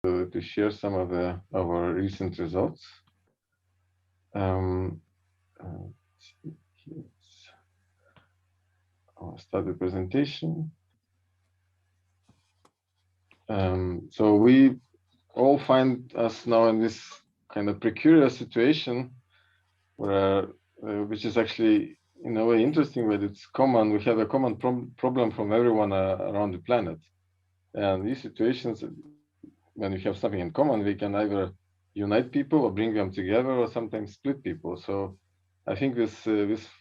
to share some of our recent results. I'll start the presentation. So we all find us now in this kind of precarious situation where, which is actually in a way interesting, but it's common. We have a common problem from everyone around the planet. And these situations, when we have something in common, we can either unite people or bring them together or sometimes split people. So I think this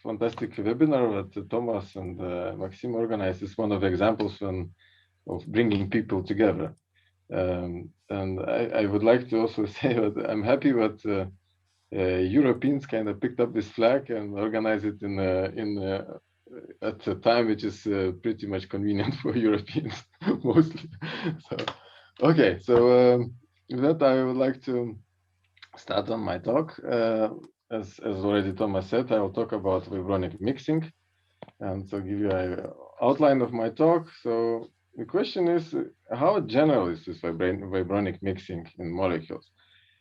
fantastic webinar that Thomas and Maxime organized is one of the examples of bringing people together. And I would like to also say that I'm happy that Europeans kind of picked up this flag and organized it at a time which is pretty much convenient for Europeans mostly. So, okay, so with that I would like to start on my talk. As already Thomas said, I will talk about vibronic mixing, and so give you an outline of my talk. So the question is, how general is this vibronic mixing in molecules?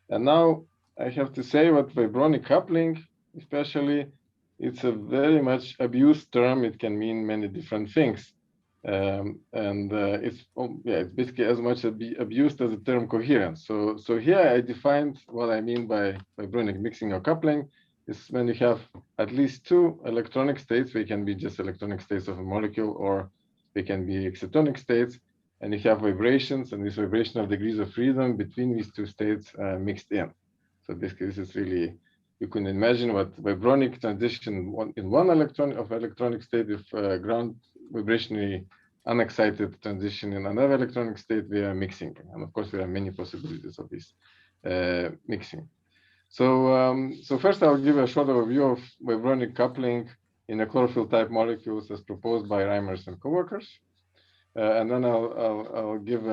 And now I have to say that vibronic coupling, especially, it's a very much abused term. It can mean many different things. It's basically as much abused as the term coherence. So here I defined what I mean by vibronic mixing or coupling is when you have at least two electronic states. They can be just electronic states of a molecule, or they can be excitonic states, and you have vibrations, and these vibrational degrees of freedom between these two states mixed in. So basically, this is really, you can imagine what vibronic transition in one electronic state with ground vibrationally unexcited transition in another electronic state via mixing. And of course, there are many possibilities of this mixing. So first, I'll give a short overview of vibronic coupling in a chlorophyll type molecules as proposed by Reimers and coworkers. And then I'll give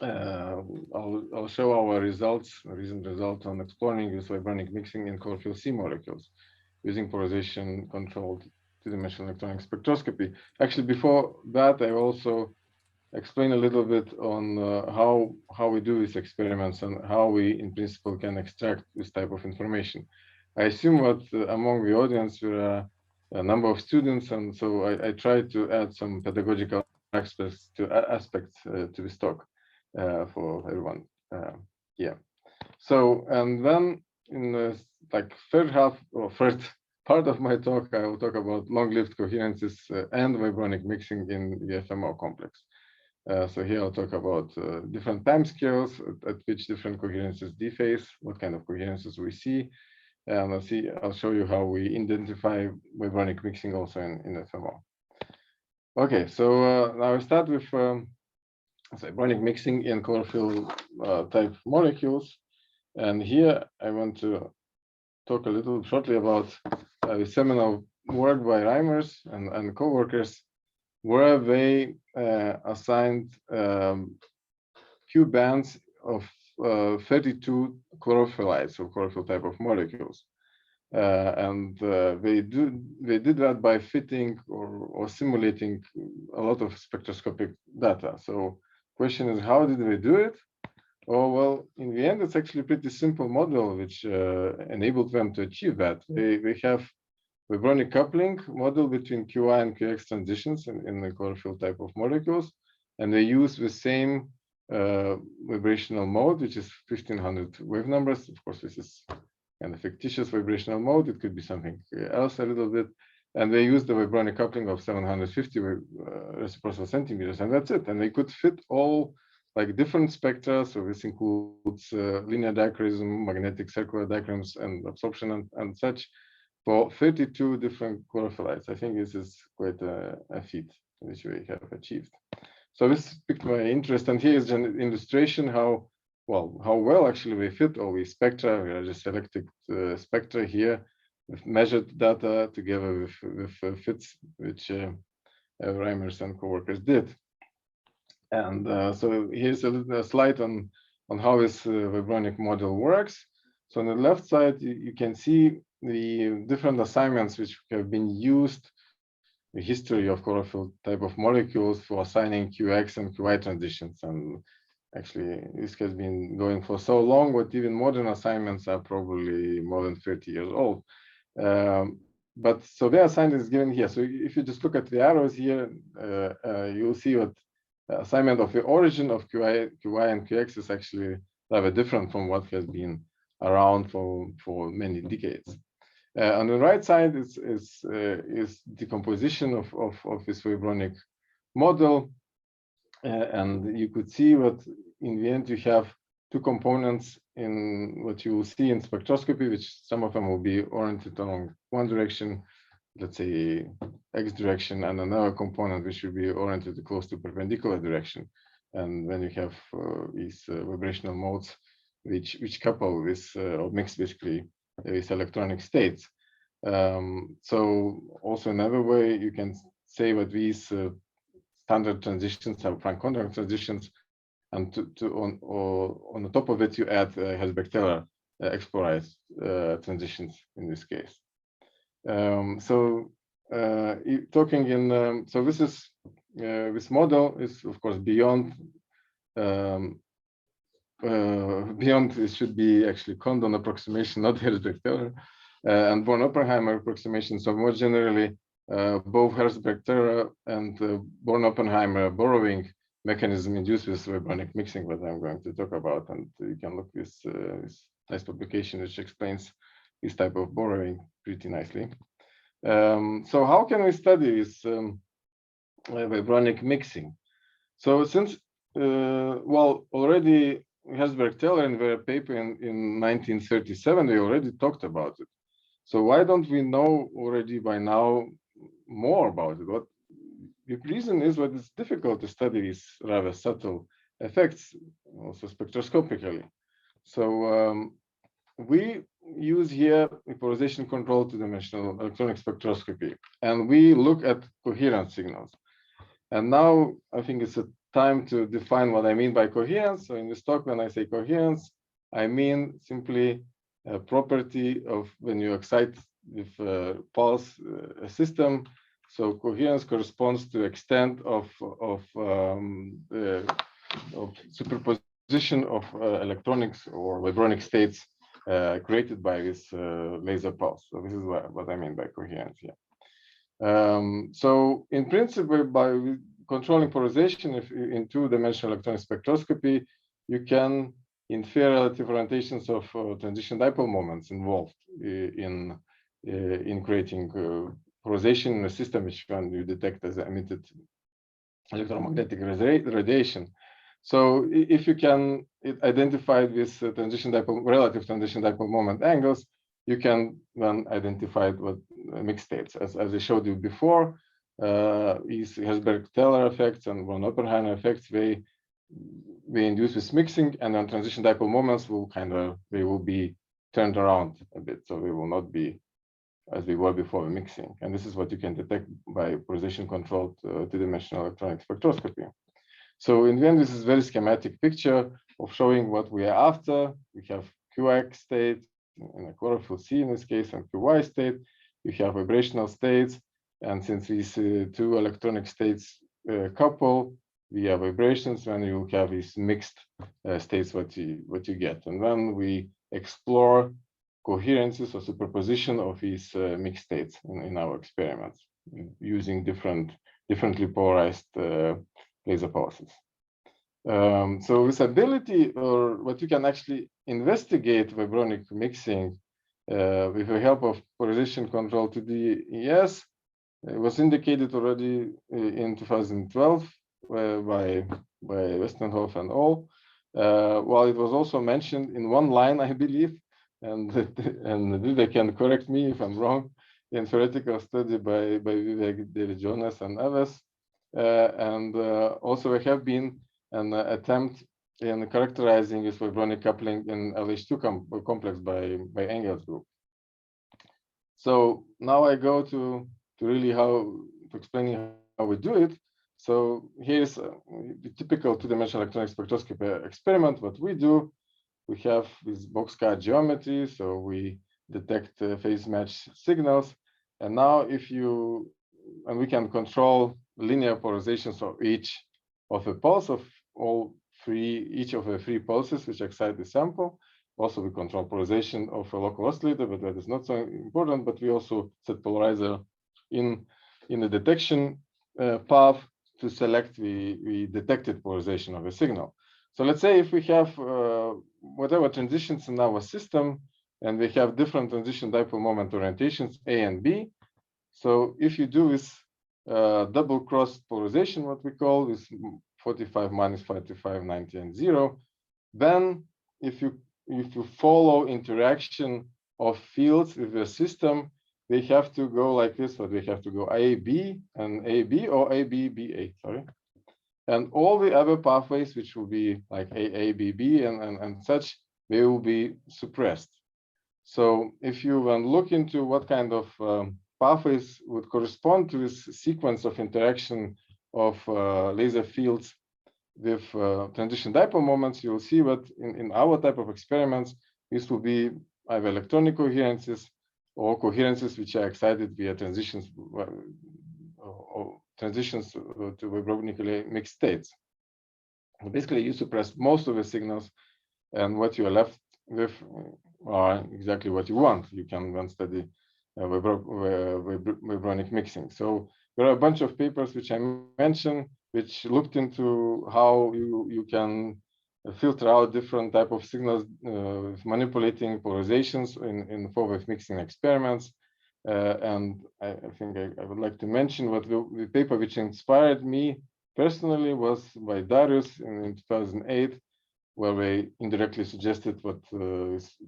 I'll show our results, recent results on exploring this vibronic mixing in chlorophyll C molecules using polarization controlled two-dimensional electronic spectroscopy. Actually, before that, I also explain a little bit on how we do these experiments and how we, in principle, can extract this type of information. I assume that among the audience there are a number of students, and so I try to add some pedagogical aspects to this talk for everyone here. So, and then in the third half or first part of my talk, I will talk about long-lived coherences and vibronic mixing in the FMO complex. So here I'll talk about different time scales at which different coherences dephase, what kind of coherences we see, and I'll show you how we identify vibronic mixing also in FMO. Okay, so now I start with vibronic mixing in chlorophyll type molecules, and here I want to talk a little shortly about the seminal work by Reimers and co-workers, where they assigned Q bands of 32 chlorophyllites, or chlorophyll type of molecules. They did that by fitting or simulating a lot of spectroscopic data. So question is, how did they do it? Oh, well, in the end, it's actually a pretty simple model which enabled them to achieve that. They have vibronic coupling model between QI and QX transitions in the chlorophyll type of molecules, and they use the same vibrational mode, which is 1500 wave numbers. Of course, this is kind of fictitious vibrational mode. It could be something else a little bit. And they use the vibronic coupling of 750 reciprocal centimeters, and that's it. And they could fit all different spectra. So this includes linear dichroism, magnetic circular diagrams, and absorption and such for 32 different chlorophyllites. I think this is quite a feat which we have achieved. So this piqued my interest, and here is an illustration how well actually we fit all these spectra. We are just selected spectra here with measured data together with fits which Reimers and coworkers did. And so here's a slide on how this vibronic model works. So on the left side, you can see the different assignments which have been used, the history of chlorophyll type of molecules for assigning QX and QI transitions. And Actually, this has been going for so long, but even modern assignments are probably more than 30 years old. But so their assignment is given here. So if you just look at the arrows here, you'll see what assignment of the origin of QI and QX is actually rather different from what has been around for many decades. On the right side is decomposition of this vibronic model, and you could see what in the end you have two components in what you will see in spectroscopy, which some of them will be oriented along one direction, let's say X direction, and another component which will be oriented close to perpendicular direction. And when you have these vibrational modes which couple with or mix basically with electronic states. So also another way you can say that these standard transitions are Frank contract transitions, and on the top of it you add Hesberg-Taylor explorized transitions in this case. So talking in so this is this model is of course beyond it should be actually Condon approximation, not Hesberg-Taylor, and Born-Oppenheimer approximation. So more generally, both Hesberg-Taylor and Born-Oppenheimer borrowing mechanism induced with vibronic mixing that I'm going to talk about, and you can look this nice publication which explains this type of borrowing pretty nicely. So how can we study this vibronic mixing? So since well, already Hesberg-Taylor in their paper in 1937 they already talked about it. So why don't we know already by now more about it? What the reason is that it's difficult to study these rather subtle effects, also spectroscopically. So we use here polarization control two-dimensional electronic spectroscopy, and we look at coherent signals. And now I think it's a time to define what I mean by coherence. So in this talk, when I say coherence, I mean simply a property of when you excite with pulse a system. So coherence corresponds to extent of superposition of electronics or vibronic states created by this laser pulse. So this is what I mean by coherence here. So in principle, by controlling polarization in two-dimensional electronic spectroscopy, you can infer relative orientations of transition dipole moments involved in creating polarization in a system which you detect as emitted electromagnetic radiation. So if you can identify this transition dipole, relative transition dipole moment angles, you can then identify what mixed states. As I showed you before, these Hesberg-Taylor effects and von Oppenheimer effects, they induce this mixing, and then transition dipole moments will they will be turned around a bit, so they will not be as they were before the mixing. And this is what you can detect by polarization controlled two-dimensional electronic spectroscopy. So in the end, this is a very schematic picture of showing what we are after. We have QX state in a chlorophyll C in this case, and QY state. We have vibrational states, and since these two electronic states couple via vibrations, when you have these mixed states, what you get, and then we explore coherences or superposition of these mixed states in our experiments using differently polarized laser pulses. So this ability, or what you can actually investigate vibronic mixing with the help of polarization control to DES was indicated already in 2012 by Westenhoff and all. While it was also mentioned in one line, I believe, and they can correct me if I'm wrong, in theoretical study by Vivek, David Jonas, and others. And also there have been an attempt in characterizing this vibronic coupling in LH2 complex by Engel's group. So now I go to really explaining how we do it. So here's the typical two-dimensional electronic spectroscopy experiment. What we do, we have this boxcar geometry, so we detect phase match signals. And now we can control linear polarizations of each of the pulse of all each of the three pulses which excite the sample. Also, we control polarization of a local oscillator, but that is not so important. But we also set polarizer in the detection path to select the detected polarization of a signal. So let's say if we have whatever transitions in our system, and we have different transition dipole moment orientations, A and B. So if you do this double cross polarization, what we call this 45 minus 45, 90, and 0, then if you follow interaction of fields with the system, they have to go like this, but they have to go AB and AB or AB, BA, sorry. And all the other pathways, which will be like AA, BB, and such, they will be suppressed. So if you look into what kind of pathways would correspond to this sequence of interaction of laser fields with transition dipole moments, you'll see that in our type of experiments, this will be either electronic coherences or coherences which are excited via transitions or transitions to vibronically mixed states. Basically, you suppress most of the signals, and what you are left with are exactly what you want. You can then study vibronic mixing. So there are a bunch of papers which I mentioned, which looked into how you can filter out different type of signals manipulating polarizations in four-wave mixing experiments. And I think I would like to mention what the paper which inspired me personally was by Darius in 2008, where they indirectly suggested what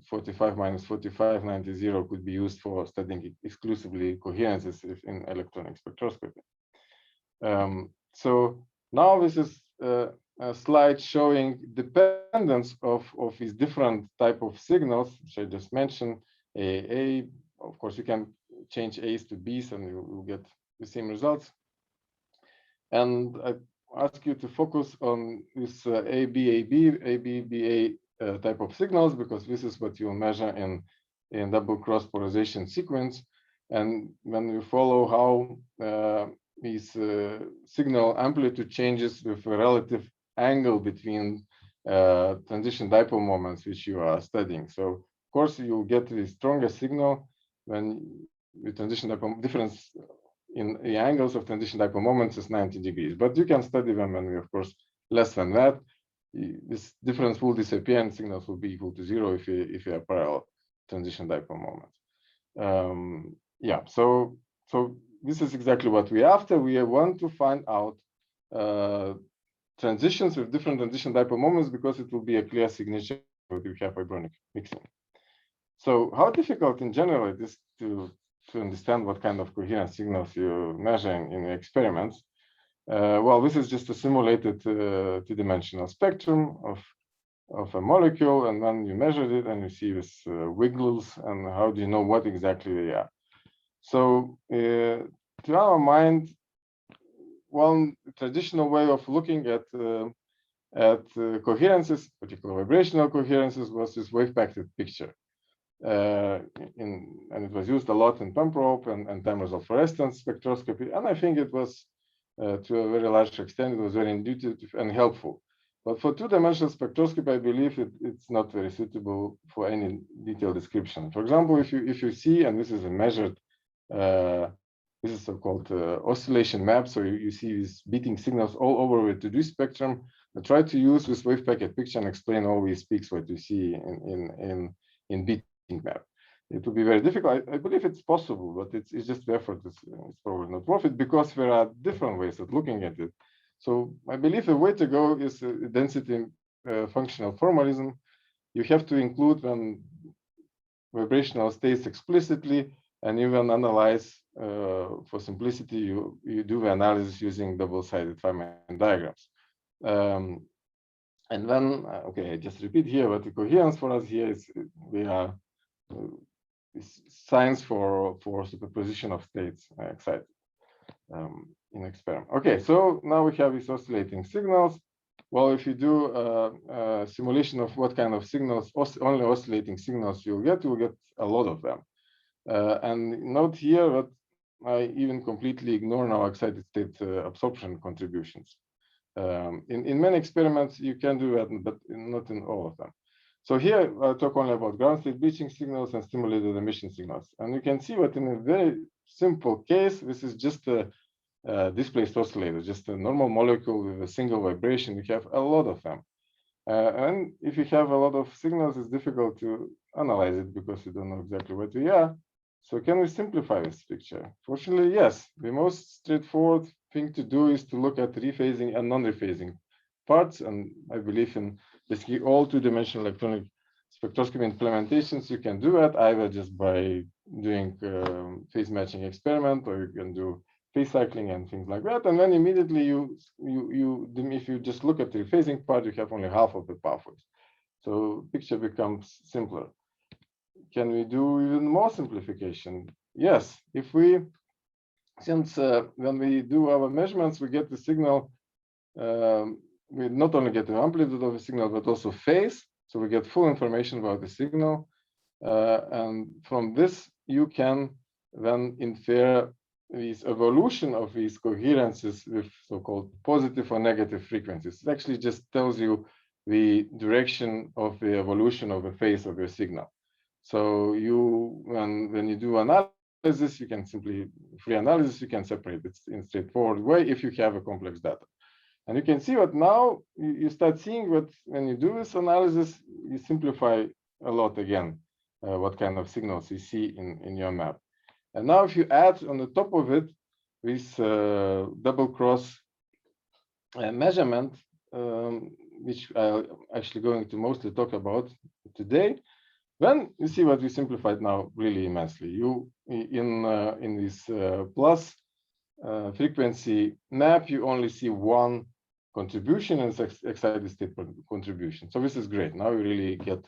45 minus 45, 90, 0 could be used for studying exclusively coherences in electronic spectroscopy. So now this is a slide showing dependence of these different type of signals, which I just mentioned. A, of course, you can change A's to B's and you'll get the same results. And I ask you to focus on this AB, BA type of signals, because this is what you'll measure in double cross polarization sequence. And when you follow how these signal amplitude changes with a relative angle between transition dipole moments which you are studying. So of course you'll get the strongest signal when the transition dipole difference in the angles of transition dipole moments is 90 degrees, but you can study them when we, of course, less than that. This difference will disappear and signals will be equal to 0 if you have parallel transition dipole moments. Yeah, so this is exactly what we're after. We want to find out transitions with different transition dipole moments, because it will be a clear signature that we have vibronic mixing. So how difficult in general it is to understand what kind of coherent signals you measure in experiments? Well, this is just a simulated two-dimensional spectrum of a molecule, and then you measure it and you see this wiggles, and how do you know what exactly they are? So to our mind, one traditional way of looking at coherences, particularly vibrational coherences, was this wave-packet picture. And it was used a lot in pump probe and time resolved fluorescence spectroscopy. And I think it was, to a very large extent, it was very intuitive and helpful. But for two-dimensional spectroscopy, I believe it's not very suitable for any detailed description. For example, if you see, and this is a measured, this is so-called oscillation map. So you see these beating signals all over the 2D spectrum. I try to use this wave packet picture and explain all these peaks what you see in beating map. It will be very difficult. I believe it's possible, but it's just the effort is probably not worth it, because there are different ways of looking at it. So I believe the way to go is density functional formalism. You have to include vibrational states explicitly, and even analyze, for simplicity, you do the analysis using double-sided Feynman diagrams. And then, okay, I just repeat here, but the coherence for us here is we are signs for superposition of states excited in experiment. Okay, so now we have these oscillating signals. Well, if you do a simulation of what kind of signals, only oscillating signals you'll get a lot of them. And note here that I even completely ignore now excited state absorption contributions. In many experiments, you can do that, but not in all of them. So here, I'll talk only about ground state bleaching signals and stimulated emission signals. And you can see what in a very simple case, this is just a displaced oscillator, just a normal molecule with a single vibration. We have a lot of them. And if you have a lot of signals, it's difficult to analyze it because you don't know exactly what we are. So can we simplify this picture? Fortunately, yes. The most straightforward thing to do is to look at rephasing and non-rephasing parts. And I believe in basically all two-dimensional electronic spectroscopy implementations, you can do that either just by doing phase matching experiment, or you can do phase cycling and things like that. And then immediately if you just look at the rephasing part, you have only half of the pathways. So picture becomes simpler. Can we do even more simplification? Yes, since when we do our measurements, we get the signal, we not only get the amplitude of the signal, but also phase. So we get full information about the signal. And from this, you can then infer this evolution of these coherences with so-called positive or negative frequencies. It actually just tells you the direction of the evolution of the phase of your signal. So when you do analysis, you can simply, free analysis, you can separate it in a straightforward way if you have a complex data. And you can see what now you start seeing what when you do this analysis, you simplify a lot again, what kind of signals you see in your map. And now if you add on the top of it this double cross measurement, which I'm actually going to mostly talk about today, then you see what we simplified now really immensely. You in this plus frequency map, you only see one contribution, and it's excited state contribution. So this is great. Now you really get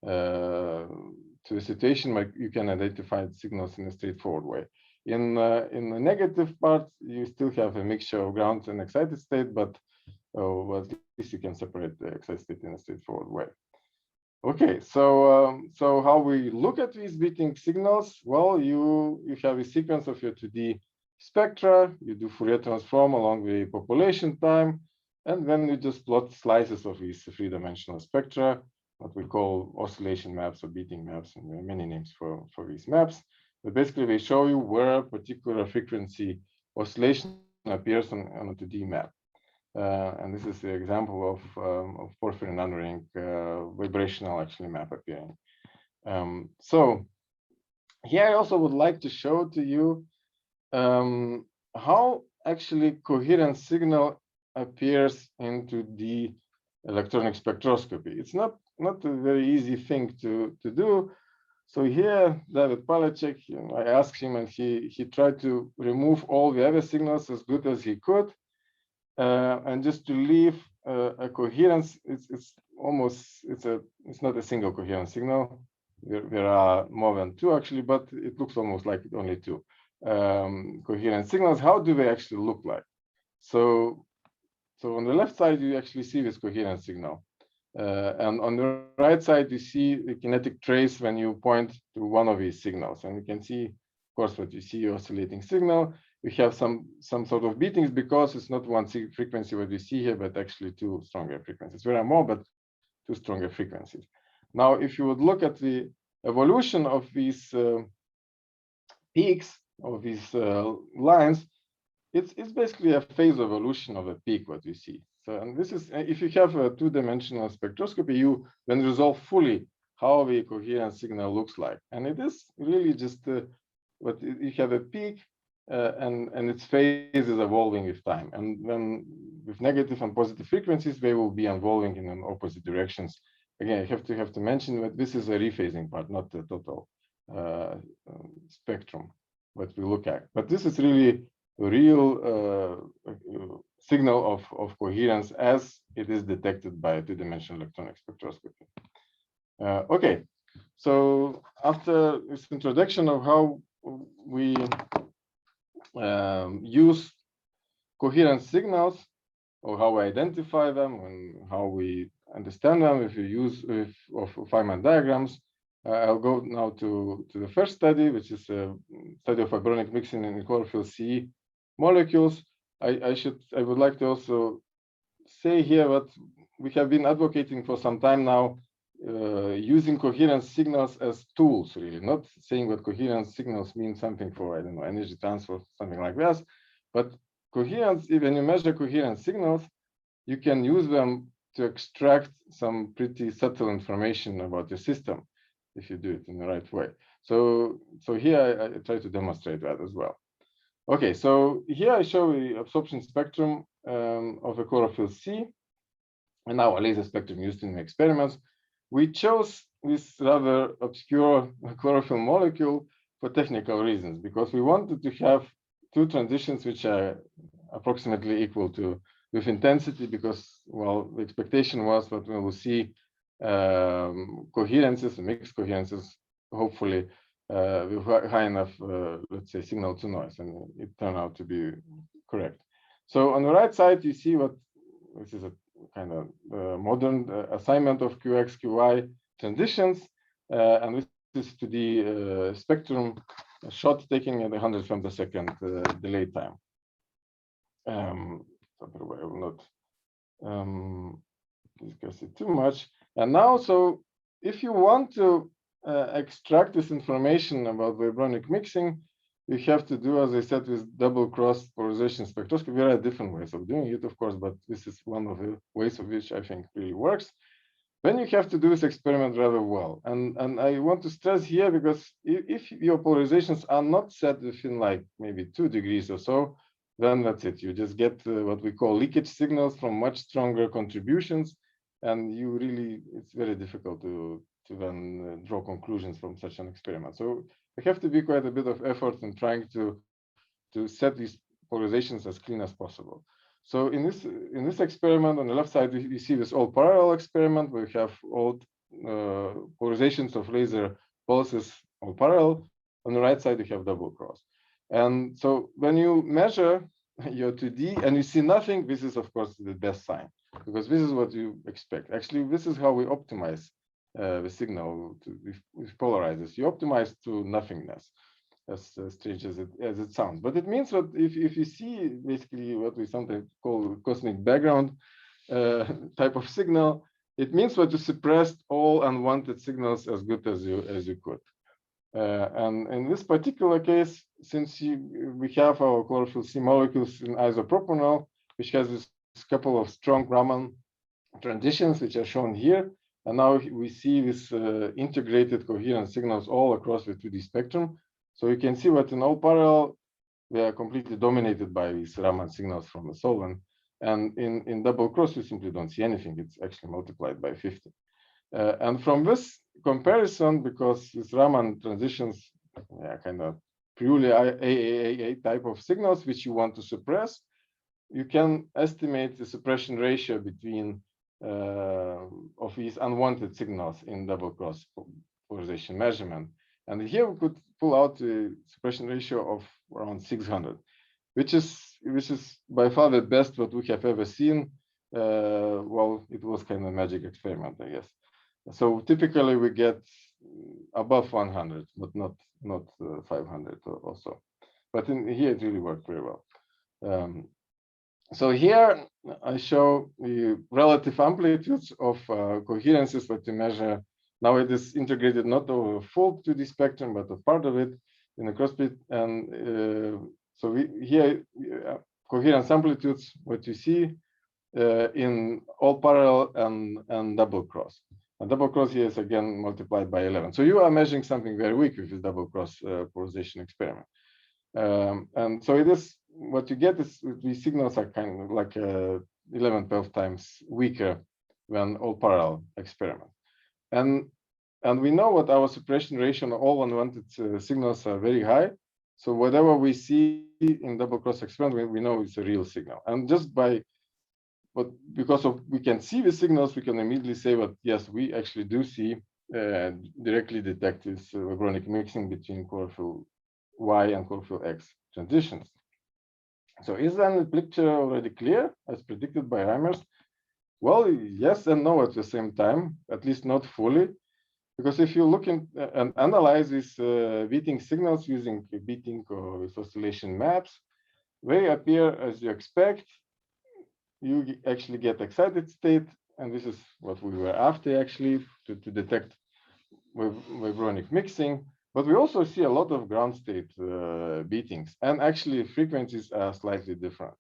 to a situation where you can identify signals in a straightforward way. In the negative part, you still have a mixture of ground and excited state, but at least you can separate the excited state in a straightforward way. Okay, so how we look at these beating signals? Well, you have a sequence of your 2D spectra. You do Fourier transform along the population time, and then you just plot slices of these three-dimensional spectra, what we call oscillation maps or beating maps, and there are many names for these maps. But basically, they show you where a particular frequency oscillation appears on a 2D map. And this is the example of porphyrin nanoring vibrational actually map appearing. So here I also would like to show to you how actually coherent signal appears into the electronic spectroscopy. It's not a very easy thing to do. So here, David Palachek, I asked him, and he tried to remove all the other signals as good as he could. And just to leave a coherence, it's not a single coherent signal. There are more than two actually, but it looks almost like only two coherent signals. How do they actually look like? So on the left side, you actually see this coherent signal. And on the right side, you see the kinetic trace when you point to one of these signals. And you can see, of course, what you see, oscillating signal. We have some sort of beatings because it's not one frequency what we see here, but actually two stronger frequencies. There are more, but two stronger frequencies. Now, if you would look at the evolution of these peaks, of these lines, it's basically a phase evolution of a peak, what you see. So, and this is, if you have a two-dimensional spectroscopy, you then resolve fully how the coherent signal looks like. And it is really just what you have a peak, and its phase is evolving with time. And then with negative and positive frequencies, they will be evolving in opposite directions. Again, I have to mention that this is a rephasing part, not the total spectrum what we look at. But this is really a real signal of coherence as it is detected by a two-dimensional electronic spectroscopy. Okay, so after this introduction of how we use coherent signals, or how we identify them and how we understand them if you use of Feynman diagrams, I'll go now to the first study, which is a study of vibronic mixing in chlorophyll C molecules. I would like to also say here what we have been advocating for some time now, using coherence signals as tools, really, not saying that coherence signals mean something for, I don't know, energy transfer, something like this, but coherence, when you measure coherence signals, you can use them to extract some pretty subtle information about your system if you do it in the right way. So here I try to demonstrate that as well. Okay, so here I show the absorption spectrum of a chlorophyll C, and now a laser spectrum used in the experiments. We chose this rather obscure chlorophyll molecule for technical reasons, because we wanted to have two transitions which are approximately equal to with intensity, because, well, the expectation was that we will see coherences, mixed coherences, hopefully with high enough, let's say, signal to noise, and it turned out to be correct. So on the right side, you see what this is a kind of modern assignment of QX, QY transitions, and this is to the spectrum shot taking at 100 frames per second delay time. Otherwise, I will not discuss it too much. And now, so if you want to extract this information about vibronic mixing, you have to do, as I said, with double cross polarization spectroscopy. There are different ways of doing it, of course, but this is one of the ways of which I think really works. Then you have to do this experiment rather well. And I want to stress here, because if your polarizations are not set within like maybe 2 degrees or so, then that's it. You just get what we call leakage signals from much stronger contributions. And you really, it's very difficult to then draw conclusions from such an experiment. So there have to be quite a bit of effort in trying to set these polarizations as clean as possible. So in this experiment, on the left side, we see this all parallel experiment where we have all polarizations of laser pulses all parallel. On the right side, you have double cross. And so when you measure your 2D and you see nothing, this is, of course, the best sign, because this is what you expect. Actually, this is how we optimize the signal with polarizers. You optimize to nothingness, as strange as it sounds. But it means that if you see basically what we sometimes call cosmic background type of signal, it means that you suppressed all unwanted signals as good as you could. And in this particular case, since we have our chlorophyll C molecules in isopropanol, which has this couple of strong Raman transitions, which are shown here, and now we see this integrated coherent signals all across the 2D spectrum. So you can see that in all parallel, they are completely dominated by these Raman signals from the solvent. And in double cross, you simply don't see anything. It's actually multiplied by 50. And from this comparison, because these Raman transitions are kind of purely AAA type of signals, which you want to suppress, you can estimate the suppression ratio between of these unwanted signals in double cross polarization measurement. And here we could pull out the suppression ratio of around 600, which is by far the best what we have ever seen. Well, it was kind of a magic experiment, I guess. So typically we get above 100, but not 500 or so. But here it really worked very well. So here I show the relative amplitudes of coherences that you measure. Now it is integrated not over full 2D spectrum, but a part of it in the crossbit. And so here coherence amplitudes, what you see in all parallel and double cross. And double cross here is again multiplied by 11. So you are measuring something very weak with this double cross polarization experiment. And so it is, what you get is these signals are kind of like 11, 12 times weaker than all parallel experiment. And we know what our suppression ratio on all unwanted signals are very high. So whatever we see in double cross experiment, we know it's a real signal. And just by, but because of we can see the signals, we can immediately say that yes, we actually do see directly detect this vibronic mixing between chlorophyll Y and chlorophyll X transitions. So is then the picture already clear as predicted by Reimers? Well, yes and no at the same time, at least not fully, because if you look in and analyze these beating signals using beating or with oscillation maps, they appear as you expect. you actually get excited state, and this is what we were after actually to detect vibronic mixing. But we also see a lot of ground state beatings, and actually frequencies are slightly different.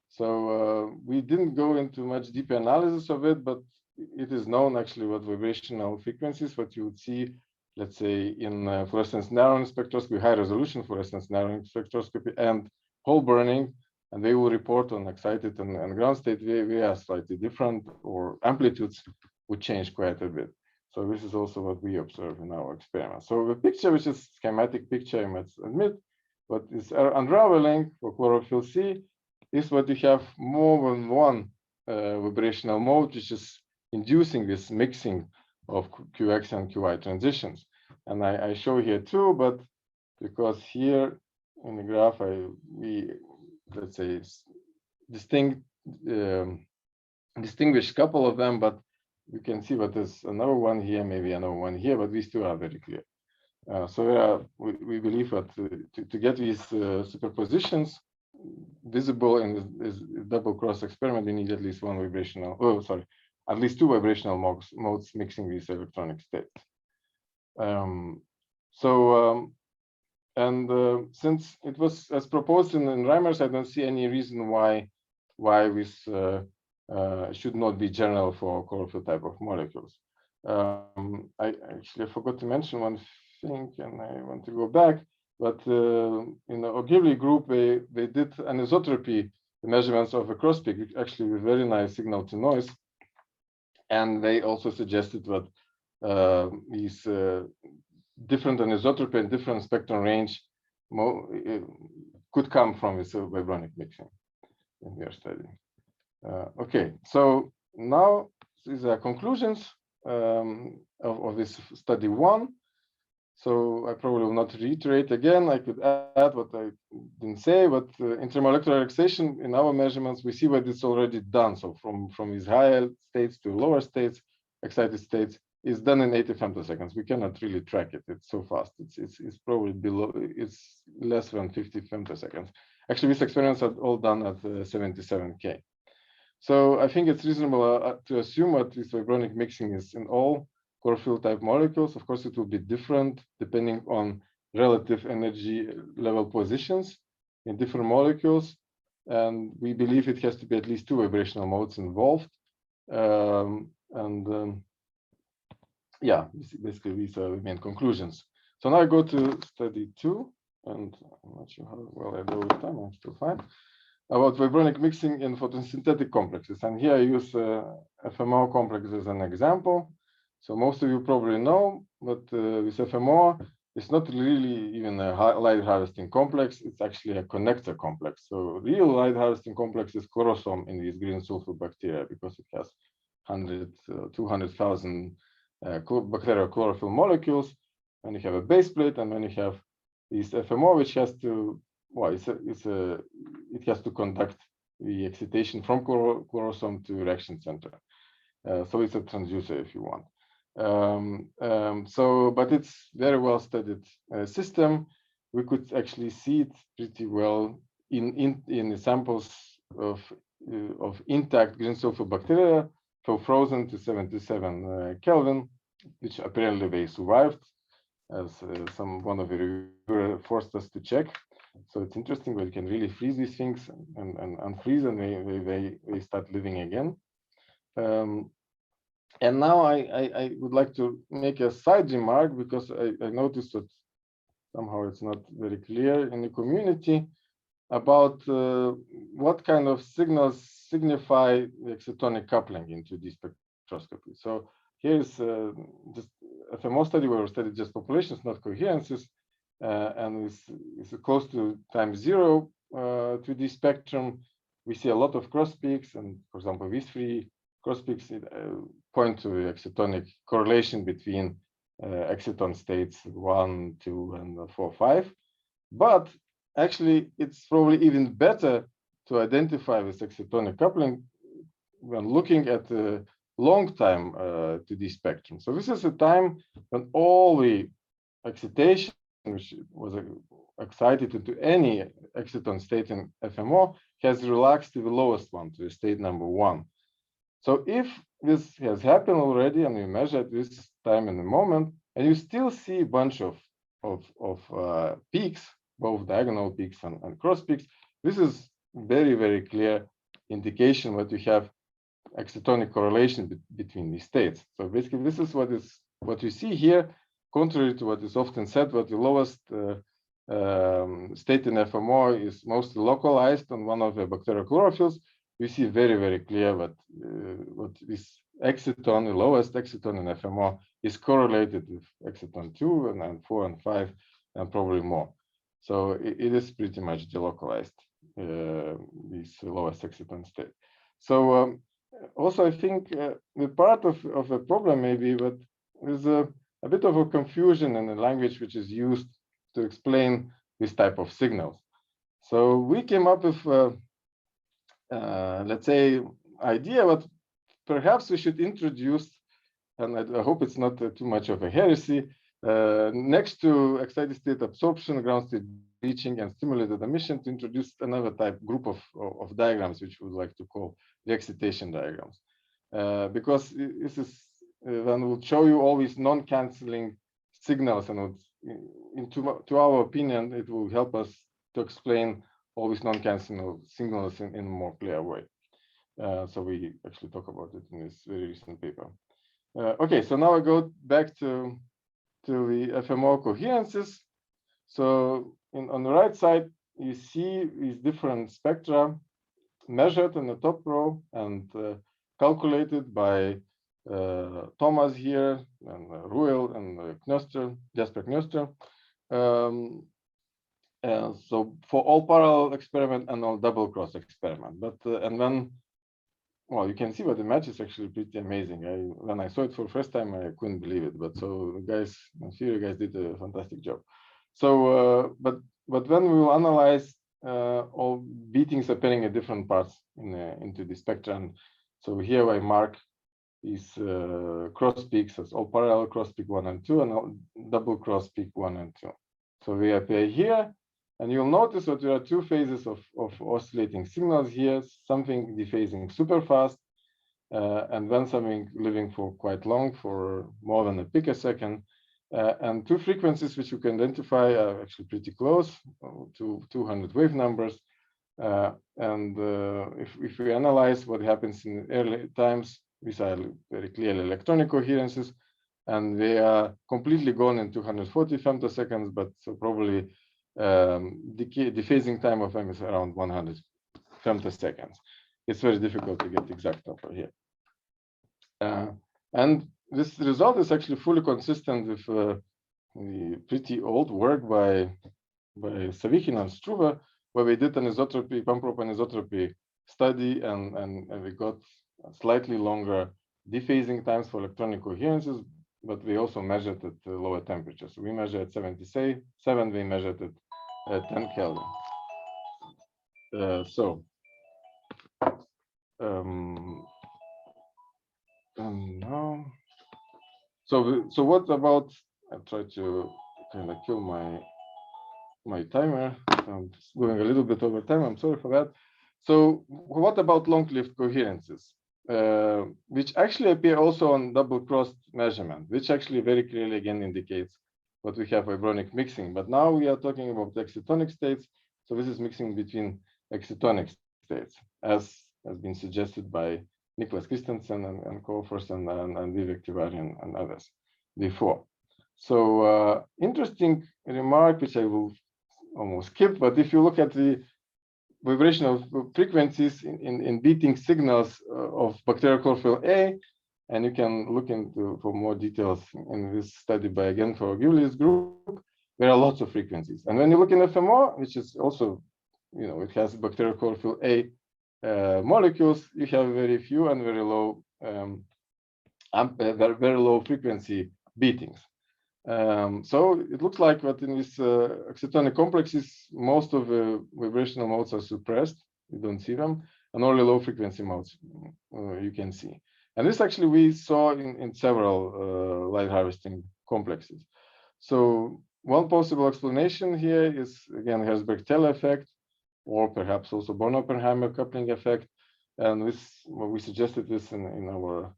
So we didn't go into much deeper analysis of it, but it is known actually what vibrational frequencies, what you would see, let's say, in fluorescence narrowing spectroscopy, high resolution fluorescence narrowing spectroscopy, and hole burning, and they will report on excited and ground state. They are slightly different, or amplitudes would change quite a bit. So this is also what we observe in our experiment. So the picture, which is schematic picture, I must admit, but is unraveling for chlorophyll C, is what you have more than one vibrational mode, which is inducing this mixing of QX and QI transitions. And I show here two, but because here in the graph, we let's say distinguish a couple of them, but you can see what is another one here, maybe another one here, but these two are very clear. So we believe that to get these superpositions visible in this double cross experiment, we need at least one vibrational, at least two vibrational modes mixing these electronic states. Since it was as proposed in Reimers, I don't see any reason why this should not be general for chlorophyll type of molecules. I actually forgot to mention one thing, and I want to go back. But in the Ogilvy group, they did anisotropy measurements of a cross peak, actually with very nice signal to noise. And they also suggested that these different anisotropy and different spectrum range could come from this vibronic mixing in their study. Okay, so now these are conclusions of this study one. So I probably will not reiterate again. I could add what I didn't say, but intermolecular relaxation in our measurements, we see what it's already done. So from these higher states to lower states, excited states, is done in 80 femtoseconds. We cannot really track it. It's so fast. It's probably below. It's less than 50 femtoseconds. Actually, these experiments are all done at 77K. So I think it's reasonable to assume that this vibronic mixing is in all chlorophyll type molecules. Of course, it will be different depending on relative energy level positions in different molecules. And we believe it has to be at least two vibrational modes involved. Yeah, basically these are the main conclusions. So now I go to study two, and I'm not sure how well I do with time, I'm still fine, about vibronic mixing in photosynthetic complexes. And here I use FMO complex as an example. So most of you probably know, but with FMO, it's not really even a light harvesting complex. It's actually a connector complex. So real light harvesting complex is chlorosome in these green sulfur bacteria because it has 200,000 bacterial chlorophyll molecules. And you have a base plate, and then you have this FMO, which has to, well, it has to conduct the excitation from chlorosome to reaction center. So it's a transducer if you want. But it's very well studied system. We could actually see it pretty well in the samples of intact green sulfur bacteria, so frozen to 77 Kelvin, which apparently they survived, as one of the reviewers forced us to check. So it's interesting that you can really freeze these things and unfreeze, and they start living again. And now I would like to make a side remark, because I noticed that somehow it's not very clear in the community about what kind of signals signify the excitonic coupling into this spectroscopy. So here's just a FMO study where we studied just populations, not coherences, and it's close to time zero to this spectrum. We see a lot of cross peaks, and for example, these three cross peaks point to the excitonic correlation between exciton states 1, 2, and 4, 5. But actually, it's probably even better to identify this excitonic coupling when looking at the long time to this spectrum. So this is a time when all the excitation, which was excited into any exciton state in FMO has relaxed to the lowest one, to the state number 1. So if this has happened already and you measure this time in the moment, and you still see a bunch of peaks, both diagonal peaks and cross peaks, this is very, very clear indication that you have excitonic correlation between these states. So basically, this is what you see here, contrary to what is often said, that the lowest state in FMO is mostly localized on one of the bacterial chlorophylls. We see very, very clear that what this exciton, the lowest exciton in FMO, is correlated with exciton 2 and 4 and 5 and probably more. So it is pretty much delocalized, this lowest exciton state. So also, I think the part of the problem may be that there's a bit of a confusion in the language which is used to explain this type of signals. So we came up with, let's say, idea that perhaps we should introduce, and I hope it's not too much of a heresy, next to excited state absorption, ground state breaching, and stimulated emission, to introduce another group of diagrams, which we would like to call the excitation diagrams, because this is then will show you all these non-canceling signals, and to our opinion, it will help us to explain all these non-canceling signals in a more clear way. So we actually talk about it in this very recent paper. Okay, so now I go back to the FMO coherences. So on the right side, you see these different spectra measured in the top row and calculated by Thomas here and Ruel and Jasper Knoester. So for all parallel experiment and all double cross experiment, but and then, well, you can see that the match is actually pretty amazing. When I saw it for the first time, I couldn't believe it. But so the guys, I'm sure you guys did a fantastic job. So, but when we will analyze all beatings appearing at different parts into the spectrum. So here I mark these cross peaks as all parallel cross peak 1 and 2 and all double cross peak 1 and 2. So they appear here, and you'll notice that there are two phases of oscillating signals here, something dephasing super fast, and then something living for quite long, for more than a picosecond. And two frequencies which you can identify are actually pretty close to 200 wave numbers. If we analyze what happens in early times, these are very clearly electronic coherences, and they are completely gone in 240 femtoseconds, but so probably dephasing time of them is around 100 femtoseconds. It's very difficult to get exact number here. And this result is actually fully consistent with the pretty old work by Savikhin and Struve, where we did an isotropy, pump-prop anisotropy study, and we got slightly longer dephasing times for electronic coherences, but we also measured at lower temperatures. So we measured at 77, we measured at 10 Kelvin. Now, so what about? I try to kind of kill my timer. I'm just going a little bit over time. I'm sorry for that. So what about long-lived coherences, which actually appear also on double-crossed measurement, which actually very clearly again indicates what we have vibronic mixing. But now we are talking about the excitonic states. So this is mixing between excitonic states, as has been suggested by Nicholas Christensen and co-authors and Vivek Tiwari and others before. So interesting remark, which I will almost skip, but if you look at the vibrational frequencies in beating signals of bacterial chlorophyll A, and you can look into for more details in this study by again for Gillies group, there are lots of frequencies. And when you look in FMO, which is also, you know, it has bacterial chlorophyll A molecules, you have very few and very low very low frequency beatings. So it looks like that in these excitonic complexes, most of the vibrational modes are suppressed. You don't see them, and only low frequency modes you can see. And this actually we saw in several light harvesting complexes. So one possible explanation here is, again, Herzberg-Taylor effect, or perhaps also Born-Oppenheimer coupling effect. And this, well, we suggested this in our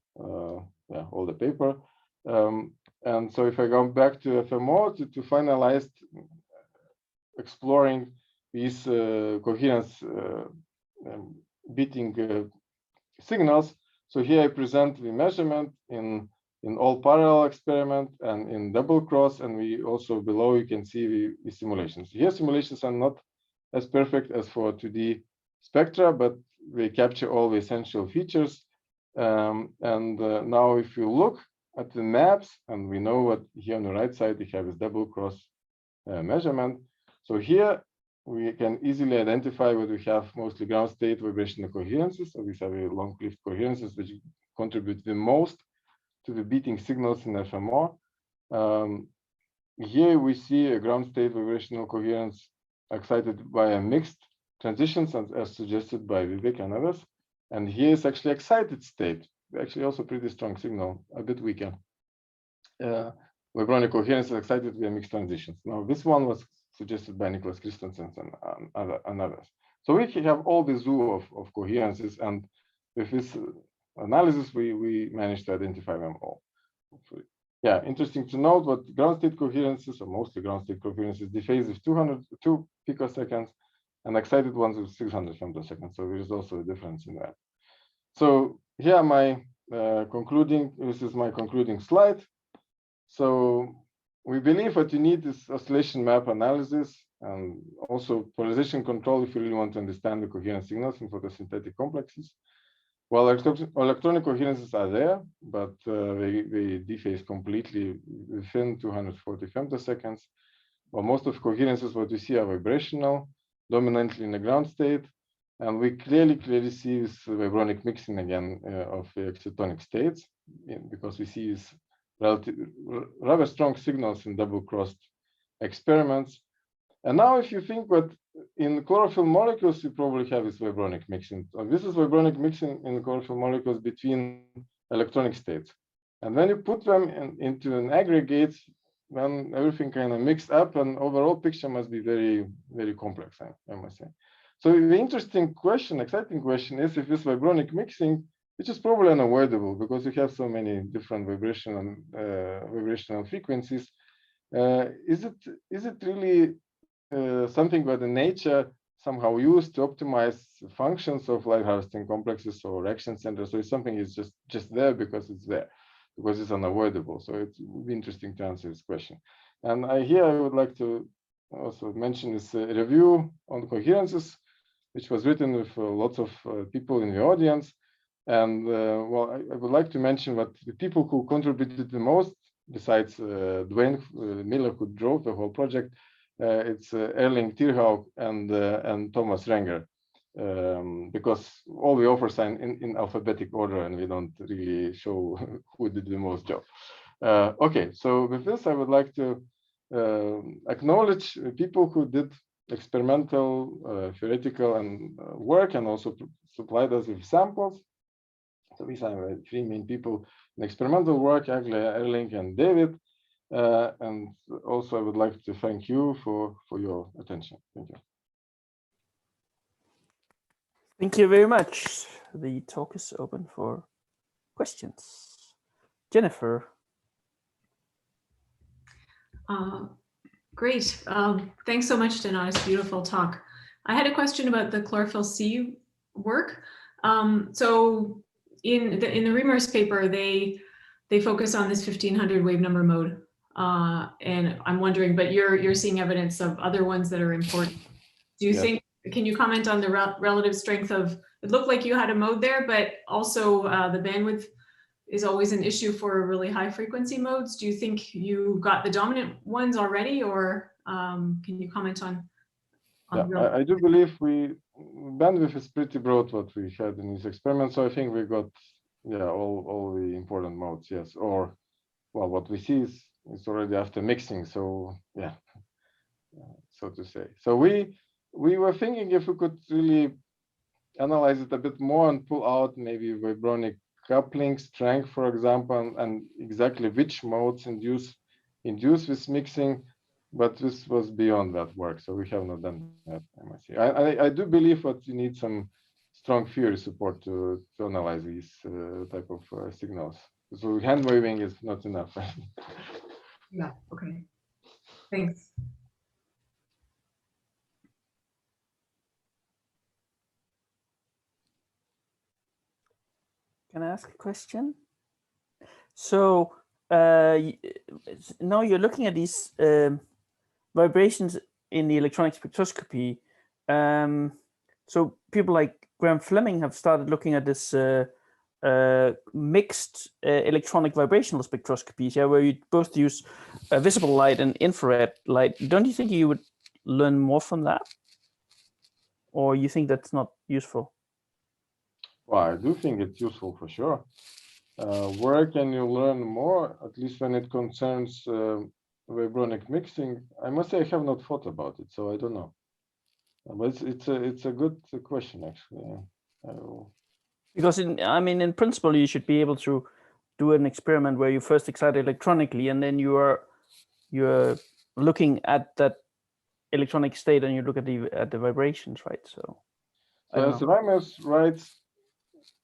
older paper. And so if I go back to FMO to finalize exploring these coherence beating signals. So here I present the measurement in all parallel experiment and in double cross, and we also below you can see the simulations. Here simulations are not as perfect as for 2D spectra, but they capture all the essential features. Now if you look at the maps, and we know what here on the right side we have is double cross measurement. So here we can easily identify what we have mostly ground state vibrational coherences. So these are the long-lived coherences which contribute the most to the beating signals in FMR. Here we see a ground state vibrational coherence excited by a mixed transitions as suggested by Vivek and others. And here is actually excited state, actually also pretty strong signal, a bit weaker. Vibronic coherence is excited via mixed transitions. Now this one was suggested by Nicholas Christensen and others. So we have all the zoo of coherences, and with this analysis, we managed to identify them all. Hopefully. Yeah, interesting to note what ground state coherences, or mostly ground state coherences, dephase with 202 picoseconds, and excited ones with 600 femtoseconds. So there is also a difference in that. So here are my this is my concluding slide. So we believe what you need is oscillation map analysis and also polarization control if you really want to understand the coherent signals in photosynthetic complexes. Well, electronic coherences are there, but they dephase completely within 240 femtoseconds. Well, most of coherences, what we see are vibrational, dominantly in the ground state. And we clearly see this vibronic mixing again of the excitonic states, because we see this rather strong signals in double-crossed experiments. And now if you think what in chlorophyll molecules, you probably have this vibronic mixing. So this is vibronic mixing in chlorophyll molecules between electronic states. And when you put them into an aggregate, then everything kind of mixed up, and overall picture must be very, very complex, I must say. So the interesting question, exciting question is if this vibronic mixing, which is probably unavoidable because you have so many different vibrational frequencies. Is it really something that the nature somehow used to optimize functions of light harvesting complexes or reaction centers? So it's something is just there because it's there, because it's unavoidable. So it would be interesting to answer this question. And here I would like to also mention this review on coherences, which was written with lots of people in the audience. And well, I would like to mention that the people who contributed the most, besides Dwayne Miller, who drove the whole project, it's Erling Tierhaug and Thomas Renger, because all the authors are in alphabetic order, and we don't really show who did the most job. Okay, so with this, I would like to acknowledge people who did experimental, theoretical, and work, and also supplied us with samples. So these are the three main people in experimental work: Agle, Erling, and David. And also, I would like to thank you for your attention. Thank you. Thank you very much. The talk is open for questions. Jennifer. Great. Thanks so much, Donatus. Beautiful talk. I had a question about the chlorophyll C work. So in the Reimers paper, they focus on this 1500 wave number mode. And I'm wondering, but you're seeing evidence of other ones that are important. Do you think, can you comment on the relative strength of, it looked like you had a mode there, but also the bandwidth is always an issue for really high frequency modes. Do you think you got the dominant ones already, or can you comment on I do believe bandwidth is pretty broad what we had in this experiment. So I think we got all the important modes, yes. Or well, what we see is already after mixing. So yeah, so to say. So we were thinking if we could really analyze it a bit more and pull out maybe vibronic coupling strength, for example, and exactly which modes induce this mixing. but this was beyond that work, so we have not done that, I must say. I do believe that you need some strong theory support to analyze these type of signals. So hand waving is not enough. Yeah, okay. Thanks. Can I ask a question? So now you're looking at these vibrations in the electronic spectroscopy. So people like Graham Fleming have started looking at this mixed electronic vibrational spectroscopies, yeah, where you both use visible light and infrared light. Don't you think you would learn more from that? Or you think that's not useful? Well, I do think it's useful for sure. Where can you learn more, at least when it concerns vibronic mixing? I must say I have not thought about it, so I don't know. But it's a good question, actually. Because in principle, you should be able to do an experiment where you first excite electronically, and then you're looking at that electronic state, and you look at the vibrations, right? So as Reimers writes,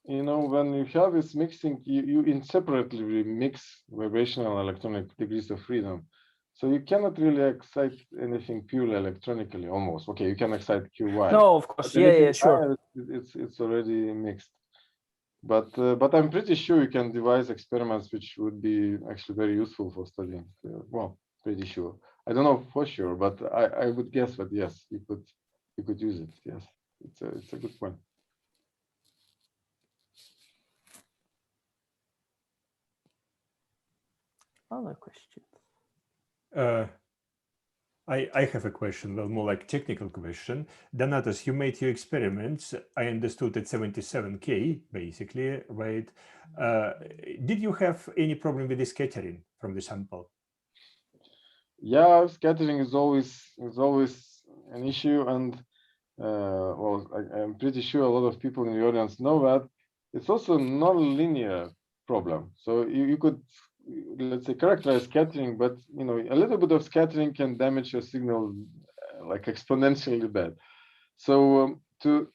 when you have this mixing, you inseparably mix vibrational and electronic degrees of freedom. So you cannot really excite anything purely electronically, almost. Okay, you can excite QY. No, of course, yeah, sure. It's already mixed. But I'm pretty sure you can devise experiments which would be actually very useful for studying. Well, pretty sure. I don't know for sure, but I would guess that yes, you could use it. Yes, it's a good point. Other questions? I have a question, well, more like technical question. Donatas, you made your experiments, I understood at 77K, basically, right? Did you have any problem with the scattering from the sample? Yeah, scattering is always an issue, and well, I'm pretty sure a lot of people in the audience know that. It's also a non-linear problem. So you could, let's say, characterize scattering, but a little bit of scattering can damage your signal like exponentially bad. So to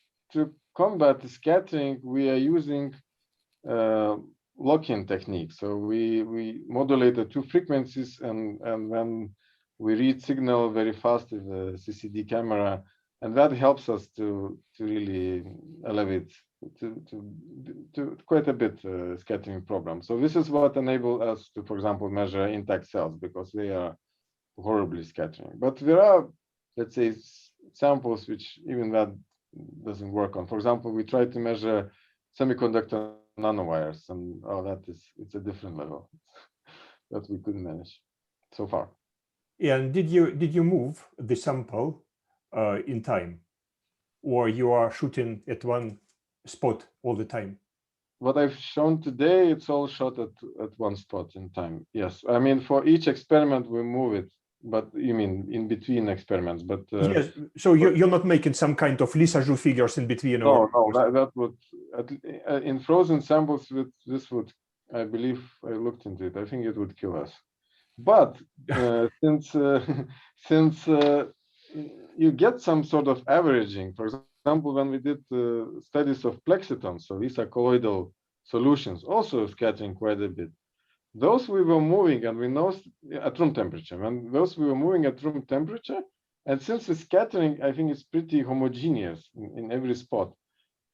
combat the scattering, we are using lock-in technique. So we modulate the two frequencies, and then we read signal very fast with the CCD camera, and that helps us to really elevate to quite a bit scattering problem. So this is what enabled us to, for example, measure intact cells, because they are horribly scattering. But there are, let's say, samples which even that doesn't work on. For example, we tried to measure semiconductor nanowires, and it's a different level that we couldn't manage so far. And did you move the sample in time, or you are shooting at one spot all the time? What I've shown today, it's all shot at one spot in time. Yes, I mean, for each experiment we move it, but you mean in between experiments? But yes, so you're not making some kind of Lissajous figures in between? No, that would, in frozen samples, this would, I believe, I looked into it, I think it would kill us. But since you get some sort of averaging, for example, when we did studies of plexitons, so these are colloidal solutions, also scattering quite a bit. Those we were moving, and we know at room temperature, and those we were moving at room temperature. And since the scattering, I think, is pretty homogeneous in every spot.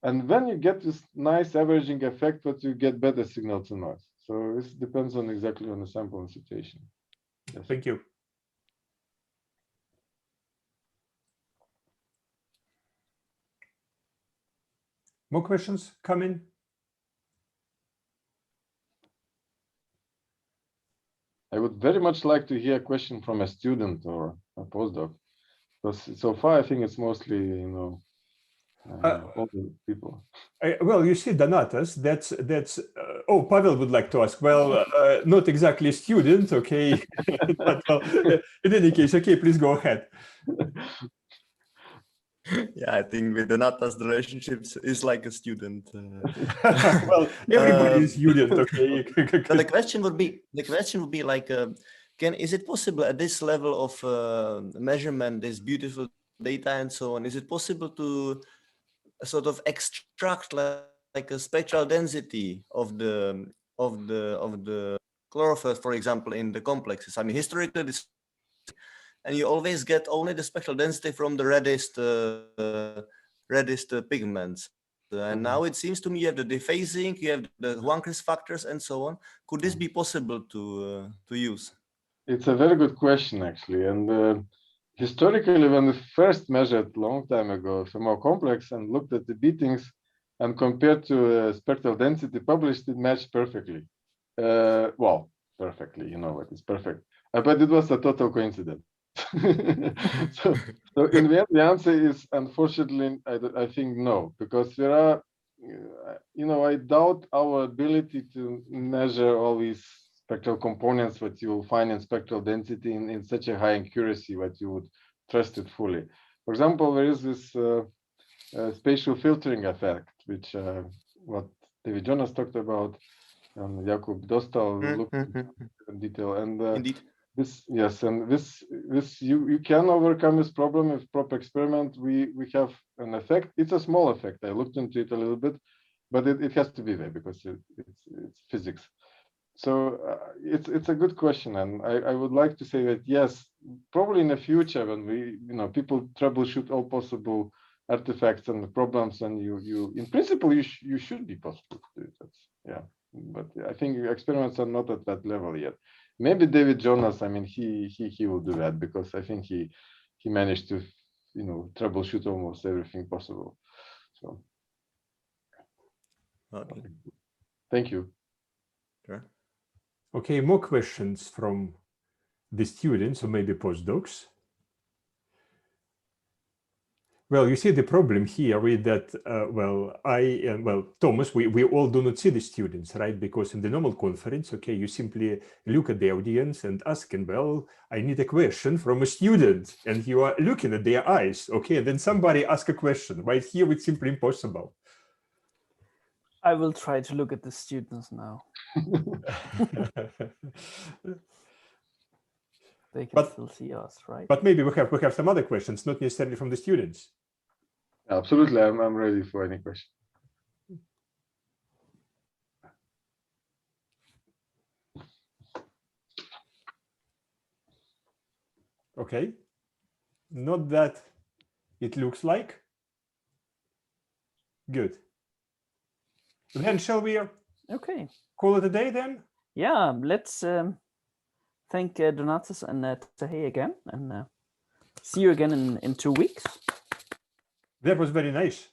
And then you get this nice averaging effect, but you get better signal to noise. So this depends on exactly on the sample and situation. Yes. Thank you. More questions coming? I would very much like to hear a question from a student or a postdoc, because so far I think it's mostly, older people. Well, you see, Donatas, that's. Oh, Pavel would like to ask. Well, not exactly a student, okay. But well, in any case, okay, please go ahead. Yeah, I think with Donatas, the relationships is like a student. Well, everybody is student, okay. But the question would be like, is it possible at this level of measurement, this beautiful data and so on, is it possible to sort of extract like a spectral density of the chlorophyll, for example, in the complexes? I mean, historically, and you always get only the spectral density from the reddest pigments. And now it seems to me you have the dephasing, you have the Wankress factors, and so on. Could this be possible to use? It's a very good question, actually. And historically, when we first measured long time ago, some more complex, and looked at the beatings and compared to spectral density published, it matched perfectly. Well, perfectly, you know what is perfect. But it was a total coincidence. so in the end, the answer is unfortunately, I think no, because there are, I doubt our ability to measure all these spectral components that you will find in spectral density in such a high accuracy that you would trust it fully. For example, there is this spatial filtering effect, which what David Jonas talked about, and Jakub Dostal looked in detail. And Indeed. this, yes, and this you can overcome this problem with proper experiment. We have an effect. It's a small effect. I looked into it a little bit, but it has to be there because it's physics. So it's a good question, and I would like to say that yes, probably in the future when people troubleshoot all possible artifacts and the problems, and you in principle you should be possible to do it. Yeah, but I think experiments are not at that level yet. Maybe David Jonas, I mean, he will do that because I think he managed to troubleshoot almost everything possible. So Okay. Thank you. Sure. Okay, more questions from the students or maybe postdocs. Well, you see the problem here is that, Thomas, we all do not see the students, right? Because in the normal conference, okay, you simply look at the audience and asking, well, I need a question from a student, and you are looking at their eyes, okay? And then somebody asks a question, right? Here it's simply impossible. I will try to look at the students now. They can still see us, right? But maybe we have some other questions, not necessarily from the students. Absolutely, I'm ready for any question. Okay, not that it looks like. Good. Then shall we call it a day then? Yeah, let's thank Donatas and Tahei again, and see you again in 2 weeks. That was very nice.